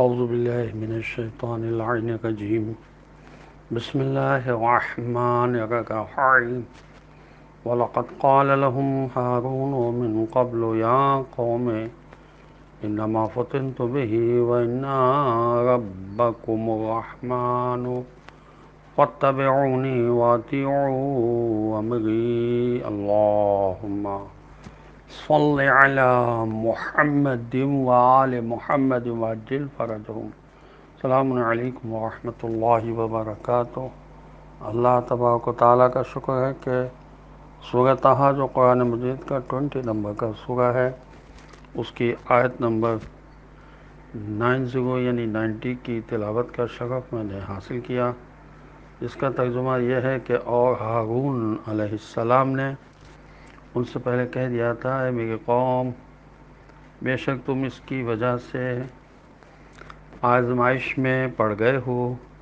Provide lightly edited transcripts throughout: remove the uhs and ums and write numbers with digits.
اعوذ باللہ من الشیطان اللعین الرجیم بسم اللہ الرحمن الرحیم وَلَقَدْ قَالَ لَهُمْ هَارُونُ مِنْ قَبْلُ يَا قَوْمِ إِنَّمَا فُتِنْتُمْ بِهِ وَإِنَّ رَبَّكُمُ الرَّحْمَنُ فَاتَّبِعُونِي وَأَطِيعُوا أَمْرِي اللهم صل على محمد وآل محمد وعجل فرجهم. السلام علیکم ورحمۃ اللہ وبرکاتہ. اللہ تبارک و تعالیٰ کا شکر ہے کہ سورہ طٰہٰ جو قرآن مجید کا 20 نمبر کا سورہ ہے، اس کی آیت نمبر 90 یعنی 90 کی تلاوت کا شرف میں نے حاصل کیا، جس کا ترجمہ یہ ہے کہ اور ہارون علیہ السلام نے ان سے پہلے کہہ دیا تھا، اے میری قوم، بے شک تم اس کی وجہ سے آزمائش میں پڑ گئے ہو،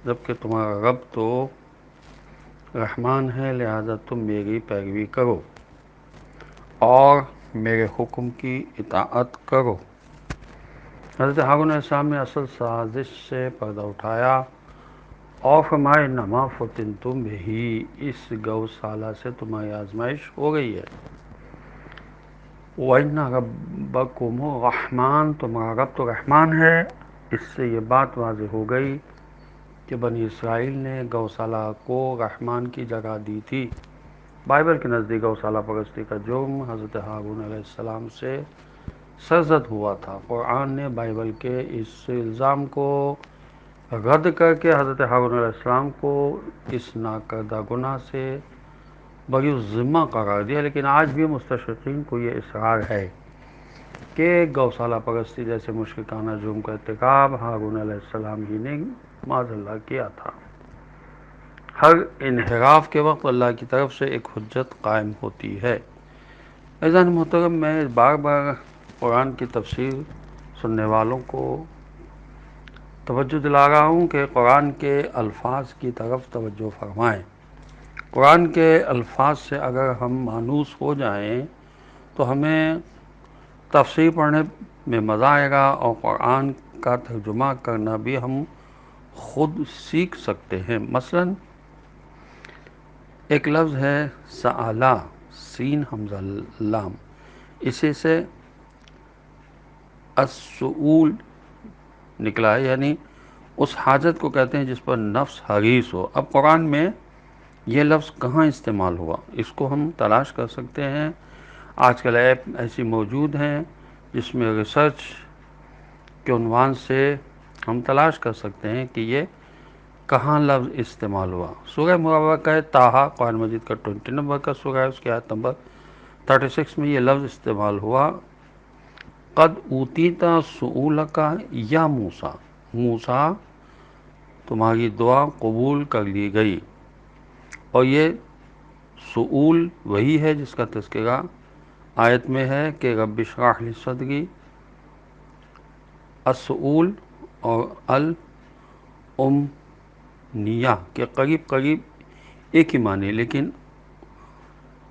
جبکہ تمہارا رب تو رحمان ہے، لہذا تم میری پیروی کرو اور میرے حکم کی اطاعت کرو. حضرت ہارون علیہ السلام نے اصل سازش سے پردہ اٹھایا اور فرمائے انما فتنتم بہ، اس گوشالہ سے تمہاری آزمائش ہو گئی ہے. وَإِنَّ رَبَّكُمُ الرَّحْمَنُ، تمہارا رب تو رحمان ہے. اس سے یہ بات واضح ہو گئی کہ بنی اسرائیل نے گوشالہ کو رحمان کی جگہ دی تھی. بائبل کے نزدیک گوشالہ پرستی کا جرم حضرت ہارون علیہ السلام سے سرزد ہوا تھا. قرآن نے بائبل کے اس الزام کو رد کر کے حضرت ہارون علیہ السلام کو اس ناکردہ گناہ سے بری ذمہ قرار دیا، لیکن آج بھی مستشرقین کو یہ اصرار ہے کہ گوشالہ پرستی جیسے مشرکانہ جرم کا ارتکاب ہارون علیہ السلام ہی نے معاذ اللہ کیا تھا. ہر انحراف کے وقت اللہ کی طرف سے ایک حجت قائم ہوتی ہے. عزیزان محترم، میں بار بار قرآن کی تفسیر سننے والوں کو توجہ دلا رہا ہوں کہ قرآن کے الفاظ کی طرف توجہ فرمائیں. قرآن کے الفاظ سے اگر ہم مانوس ہو جائیں تو ہمیں تفسیر پڑھنے میں مزہ آئے گا اور قرآن کا ترجمہ کرنا بھی ہم خود سیکھ سکتے ہیں. مثلا ایک لفظ ہے سألہ، سین حمزہ لام، اسی سے السؤول نکلا ہے، یعنی اس حاجت کو کہتے ہیں جس پر نفس حریص ہو. اب قرآن میں یہ لفظ کہاں استعمال ہوا، اس کو ہم تلاش کر سکتے ہیں. آج کل ایپ ایسی موجود ہیں جس میں ریسرچ کے عنوان سے ہم تلاش کر سکتے ہیں کہ یہ کہاں لفظ استعمال ہوا. سورہ مبارکہ ہے طٰہٰ، قرآن مجید کا 20 نمبر کا سورہ ہے، اس کی آیت نمبر 36 میں یہ لفظ استعمال ہوا، قد اوتیت سؤلک یا موسیٰ، موسیٰ تمہاری دعا قبول کر لی گئی. اور یہ سؤول وہی ہے جس کا تذکرہ آیت میں ہے کہ رب اشرح لی صدری. السؤول اور الامنیہ کے قریب قریب ایک ہی معنی، لیکن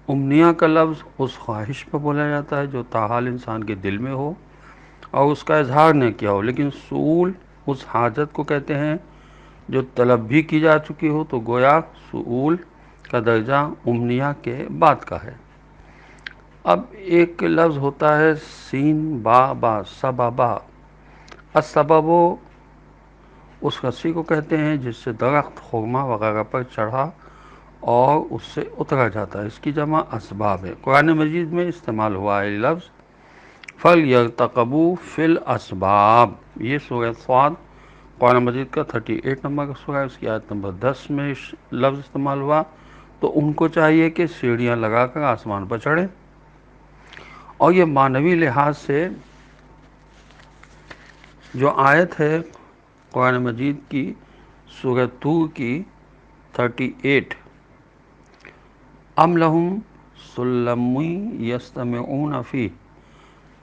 امنیہ کا لفظ اس خواہش پر بولا جاتا ہے جو تاحال انسان کے دل میں ہو اور اس کا اظہار نہ کیا ہو، لیکن سؤول اس حاجت کو کہتے ہیں جو طلب بھی کی جا چکی ہو. تو گویا سؤول کا درجہ امنیہ کے بعد کا ہے. اب ایک لفظ ہوتا ہے سین با با، سببا. السبب اس رسی کو کہتے ہیں جس سے درخت، خرما وغیرہ پر چڑھا اور اس سے اترا جاتا ہے، اس کی جمع اسباب ہے. قرآن مجید میں استعمال ہوا ہے لفظ فَلْيَرْتَقِبُوا فِي الْأَسْبَابِ. یہ سورہ صاد قرآن مجید کا 38 نمبر کا سورہ ہے، اس کی آیت نمبر 10 میں لفظ استعمال ہوا. تو ان کو چاہیے کہ سیڑھیاں لگا کر آسمان پر چڑھیں. اور یہ معنوی لحاظ سے جو آیت ہے قرآن مجید کی سورہ طور کی 38، ام لہم سلم یستمعون فیہ،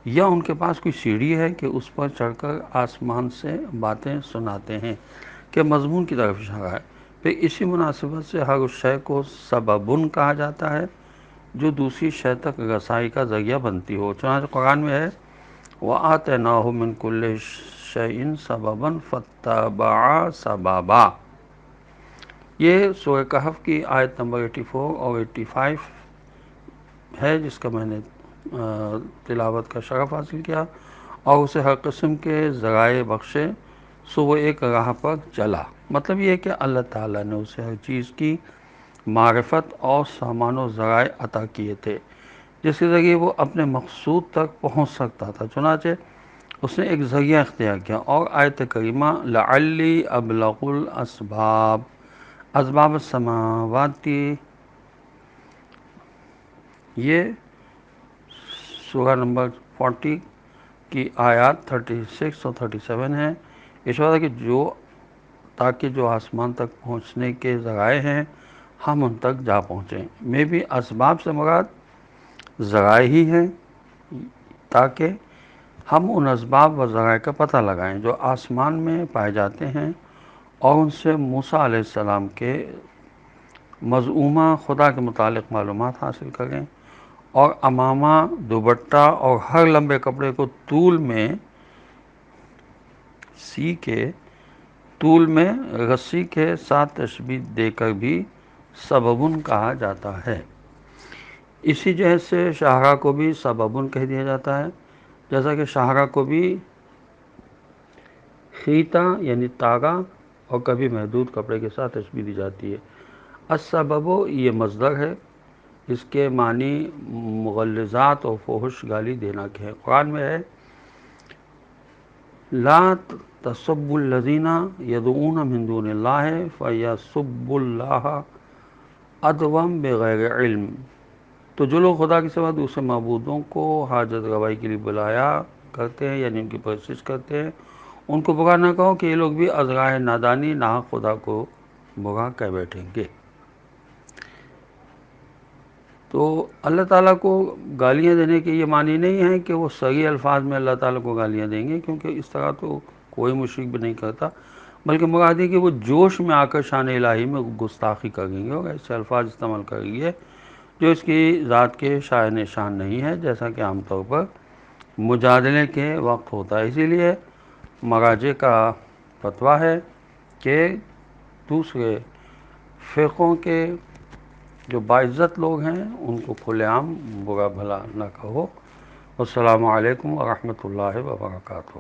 یا ان کے پاس کوئی سیڑھی ہے کہ اس پر چڑھ کر آسمان سے باتیں سناتے ہیں، کہ مضمون کی طرف اشارہ ہے. پھر اسی مناسبت سے ہر اس شے کو سببن کہا جاتا ہے جو دوسری شے تک رسائی کا ذریعہ بنتی ہو. چنانچہ قرآن میں ہے وَآتَيْنَاهُ مِن كُلِّ شیء سببا فاتبع سببا۔ یہ سورہ کہف کی آیت نمبر 84 اور 85 ہے، جس کا میں نے تلاوت کا شرف حاصل کیا، اور اسے ہر قسم کے ذرائع بخشے سو وہ ایک راہ پر چلا۔ مطلب یہ ہے کہ اللہ تعالیٰ نے اسے ہر چیز کی معرفت اور سامان و ذرائع عطا کیے تھے جس کے ذریعے وہ اپنے مقصود تک پہنچ سکتا تھا۔ چنانچہ اس نے ایک ذریعہ اختیار کیا، اور آیت کریمہ لعلی ابلغ الاسباب، اسباب السماواتی، یہ سورہ نمبر 40 کی آیات 36 اور 37 ہیں۔ اشارہ ہے کہ تاکہ جو آسمان تک پہنچنے کے ذرائع ہیں ہم ان تک جا پہنچیں۔ میں بھی اسباب سے مراد ذرائع ہی ہیں، تاکہ ہم ان اسباب و ذرائع کا پتہ لگائیں جو آسمان میں پائے جاتے ہیں، اور ان سے موسیٰ علیہ السلام کے مزعومہ خدا کے متعلق معلومات حاصل کریں، اور امامہ، دوپٹہ اور ہر لمبے کپڑے کو طول میں رسی کے ساتھ تشبیہ دے کر بھی سببن کہا جاتا ہے۔ اسی جہت سے شاہراہ کو بھی سببن کہہ دیا جاتا ہے، جیسا کہ شاہراہ کو بھی خیطہ یعنی تاگا اور کبھی محدود کپڑے کے ساتھ تشبیہ دی جاتی ہے۔ السبب یہ مصدر ہے، اس کے معنی مغلظات اور فحش گالی دینا کے ہیں۔ قرآن میں ہے لا تسبوا الذین یدعون من دون اللہ فیسبوا اللہ عدوا بغیر علم۔ تو جو لوگ خدا کے سوا دوسرے معبودوں کو حاجت روائی کے لیے بلایا کرتے ہیں، یعنی ان کی پرستش کرتے ہیں، ان کو برا نہ کہو کہ یہ لوگ بھی از راہ نادانی ناحق خدا کو برا کہہ بیٹھیں گے۔ تو اللہ تعالیٰ کو گالیاں دینے کے یہ معنی نہیں ہے کہ وہ صحیح الفاظ میں اللہ تعالیٰ کو گالیاں دیں گے، کیونکہ اس طرح تو کوئی مشرک بھی نہیں کرتا، بلکہ مراد ہے کہ وہ جوش میں آ کر شان الہی میں گستاخی کریں گے اور ایسے الفاظ استعمال کریں گے جو اس کی ذات کے شائن شان نہیں ہے، جیسا کہ عام طور پر مجادلے کے وقت ہوتا ہے۔ اسی لیے مراجع کا فتویٰ ہے کہ دوسرے فرقوں کے جو باعزت لوگ ہیں ان کو کھلے عام برا بھلا نہ کہو۔ السلام علیکم ورحمۃ اللہ وبرکاتہ۔